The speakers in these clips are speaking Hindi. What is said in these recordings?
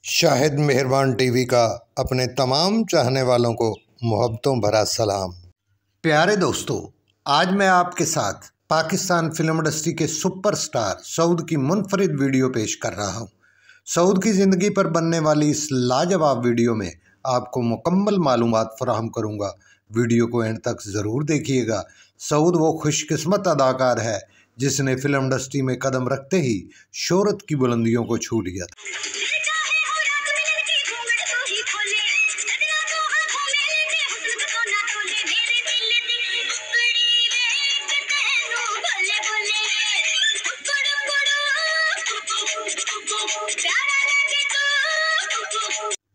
शाहिद मेहरबान टीवी का अपने तमाम चाहने वालों को मोहब्बतों भरा सलाम। प्यारे दोस्तों, आज मैं आपके साथ पाकिस्तान फिल्म इंडस्ट्री के सुपरस्टार सऊद की मुनफरिद वीडियो पेश कर रहा हूं। सऊद की ज़िंदगी पर बनने वाली इस लाजवाब वीडियो में आपको मुकम्मल मालूमात फराहम करूंगा। वीडियो को एंड तक ज़रूर देखिएगा। सऊद वो खुशकिस्मत अदाकार है जिसने फिल्म इंडस्ट्री में कदम रखते ही शोहरत की बुलंदियों को छू लिया था।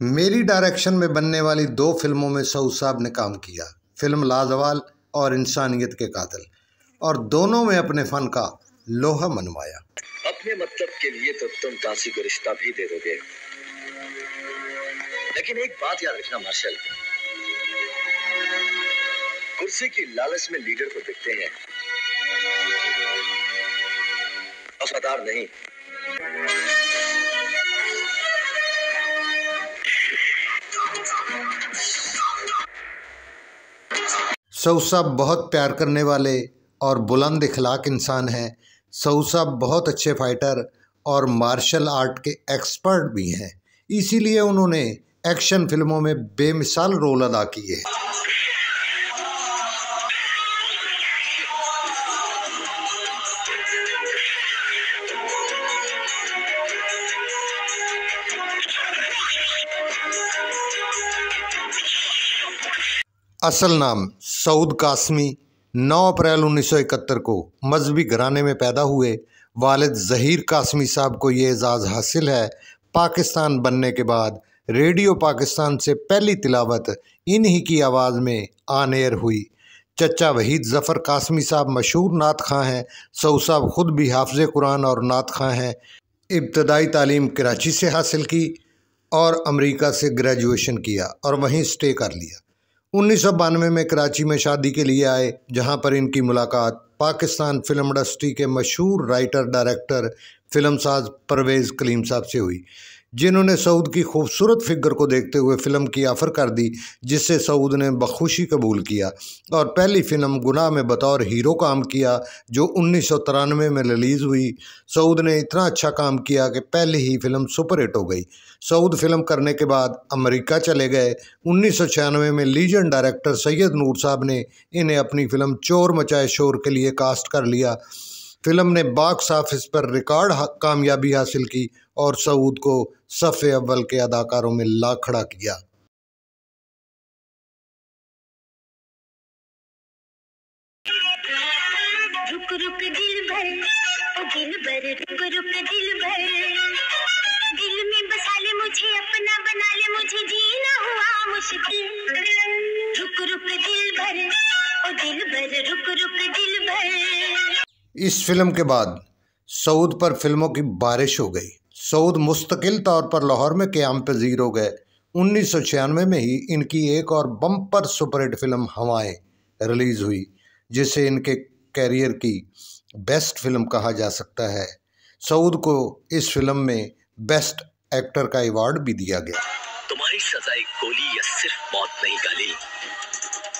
मेरी डायरेक्शन में बनने वाली 2 फिल्मों में सऊद साहब ने काम किया, फिल्म लाजवाल और इंसानियत के कातिल, और दोनों में अपने फन का लोहा मनवाया। अपने मतलब के लिए तो तुम काशी को रिश्ता भी दे दोगे, लेकिन एक बात याद रखना मार्शल, कुर्सी की लालच में लीडर को देखते हैं, औसदार नहीं। सऊद साहब बहुत प्यार करने वाले और बुलंद इखलाक इंसान हैं। सऊद साहब बहुत अच्छे फाइटर और मार्शल आर्ट के एक्सपर्ट भी हैं, इसीलिए उन्होंने एक्शन फिल्मों में बेमिसाल रोल अदा किए। असल नाम सऊद कासमी, 9 अप्रैल 1971 को मजहबी घराने में पैदा हुए। वालिद ज़हीर कासमी साहब को ये एजाज़ हासिल है। पाकिस्तान बनने के बाद रेडियो पाकिस्तान से पहली तिलावत इन्हीं की आवाज़ में ऑन एयर हुई। चचा वहीद ज़फ़र कासमी साहब मशहूर नात खां हैं। सऊद साहब ख़ुद भी हाफ़िज़ कुरान और नात खां हैं। इब्तदाई तालीम कराची से हासिल की और अमेरिका से ग्रेजुएशन किया और वहीं स्टे कर लिया। 1992 में कराची में शादी के लिए आए, जहां पर इनकी मुलाकात पाकिस्तान फिल्म इंडस्ट्री के मशहूर राइटर डायरेक्टर फिल्मसाज परवेज़ कलीम साहब से हुई, जिन्होंने सऊद की खूबसूरत फिगर को देखते हुए फ़िल्म की ऑफ़र कर दी, जिससे सऊद ने बखुशी कबूल किया और पहली फ़िल्म गुनाह में बतौर हीरो काम किया, जो 1993 में रिलीज़ हुई। सऊद ने इतना अच्छा काम किया कि पहले ही फ़िल्म सुपरहिट हो गई। सऊद फिल्म करने के बाद अमेरिका चले गए। 1996 में लीजेंड डायरेक्टर सैयद नूर साहब ने इन्हें अपनी फ़िल्म चोर मचाए शोर के लिए कास्ट कर लिया। फिल्म ने बॉक्स ऑफिस पर रिकॉर्ड कामयाबी हासिल की और सऊद को सफ़े अव्वल के अदाकारों में ला खड़ा किया। रुक रुक दिल भर, रुक रुक दिल भर, दिल में बसा ले मुझे, अपना बना ले मुझे, जीना हुआ मुश्किल। रुक रुक दिल भर, रुक रुक दिल भर। इस फिल्म के बाद सऊद पर फिल्मों की बारिश हो गई। सऊद मुस्तकिल तौर पर लाहौर में क़याम पजीर हो गए। 1996 में ही इनकी एक और बम्पर सुपरहिट फिल्म हवाएं रिलीज़ हुई, जिसे इनके कैरियर की बेस्ट फिल्म कहा जा सकता है। सऊद को इस फिल्म में बेस्ट एक्टर का अवार्ड भी दिया गया। तुम्हारी सजा एक गोली या सिर्फ मौत नहीं गाली,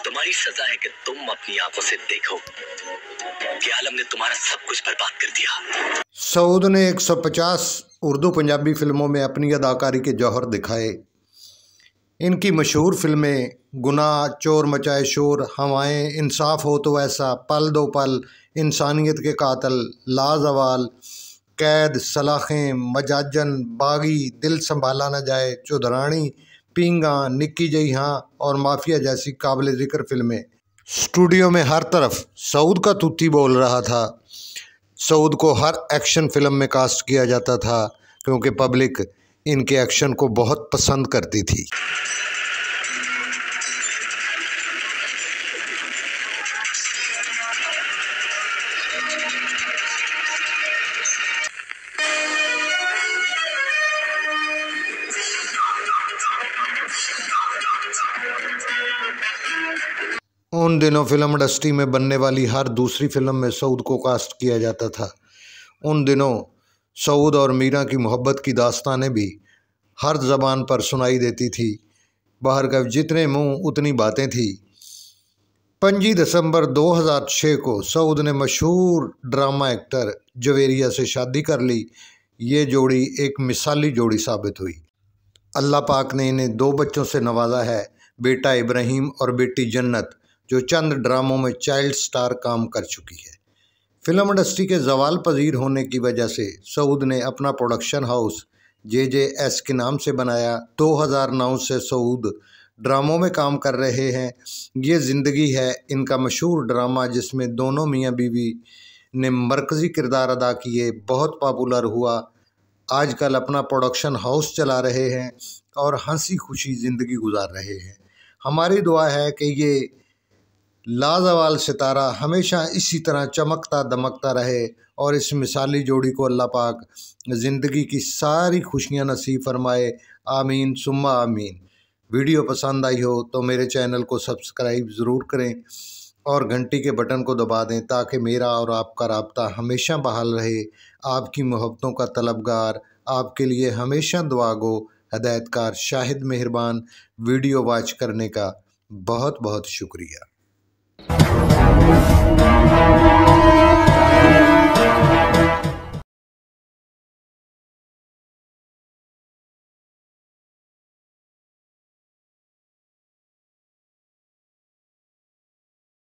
तुम्हारी सजा है कि तुम अपनी आंखों से देखो कि आलम ने तुम्हारा सब कुछ बर्बाद कर दिया। सऊद ने 150 उर्दू पंजाबी फिल्मों में अपनी अदाकारी के जौहर दिखाए। इनकी मशहूर फिल्में गुनाह, चोर मचाए शोर, हवाएं, इंसाफ हो तो ऐसा, पल दो पल, इंसानियत के कातिल, लाजवाल, कैद, सलाखें, मजाजन, बागी, दिल संभाला न जाए, चौधरानी, पींगा, निक्की जई हाँ और माफिया जैसी काबिल ज़िक्र फिल्में। स्टूडियो में हर तरफ सऊद का तूती बोल रहा था। सऊद को हर एक्शन फिल्म में कास्ट किया जाता था क्योंकि पब्लिक इनके एक्शन को बहुत पसंद करती थी। उन दिनों फिल्म इंडस्ट्री में बनने वाली हर दूसरी फिल्म में सऊद को कास्ट किया जाता था। उन दिनों सऊद और मीरा की मोहब्बत की दास्तानें भी हर ज़बान पर सुनाई देती थी। बाहर का जितने मुंह उतनी बातें थी। 5 दिसंबर 2006 को सऊद ने मशहूर ड्रामा एक्टर जवेरिया से शादी कर ली। ये जोड़ी एक मिसाली जोड़ी साबित हुई। अल्लाह पाक ने इन्हें 2 बच्चों से नवाजा है, बेटा इब्राहिम और बेटी जन्नत, जो चंद ड्रामों में चाइल्ड स्टार काम कर चुकी है। फिल्म इंडस्ट्री के जवाल पजीर होने की वजह से सऊद ने अपना प्रोडक्शन हाउस JJS के नाम से बनाया। 2009 से सऊद ड्रामों में काम कर रहे हैं। ये ज़िंदगी है इनका मशहूर ड्रामा, जिसमें दोनों मियाँ बीवी ने मरकज़ी किरदार अदा किए, बहुत पॉपुलर हुआ। आजकल अपना प्रोडक्शन हाउस चला रहे हैं और हंसी खुशी ज़िंदगी गुजार रहे हैं। हमारी दुआ है कि ये लाजवाल सितारा हमेशा इसी तरह चमकता दमकता रहे और इस मिसाली जोड़ी को अल्लाह पाक ज़िंदगी की सारी खुशियां नसीब फरमाए। आमीन सुम्मा आमीन। वीडियो पसंद आई हो तो मेरे चैनल को सब्सक्राइब ज़रूर करें और घंटी के बटन को दबा दें, ताकि मेरा और आपका राब्ता हमेशा बहाल रहे। आपकी मोहब्बतों का तलबगार, आपके लिए हमेशा दुआ गो, हदायतकार शाहिद मेहरबान। वीडियो वॉच करने का बहुत बहुत शुक्रिया।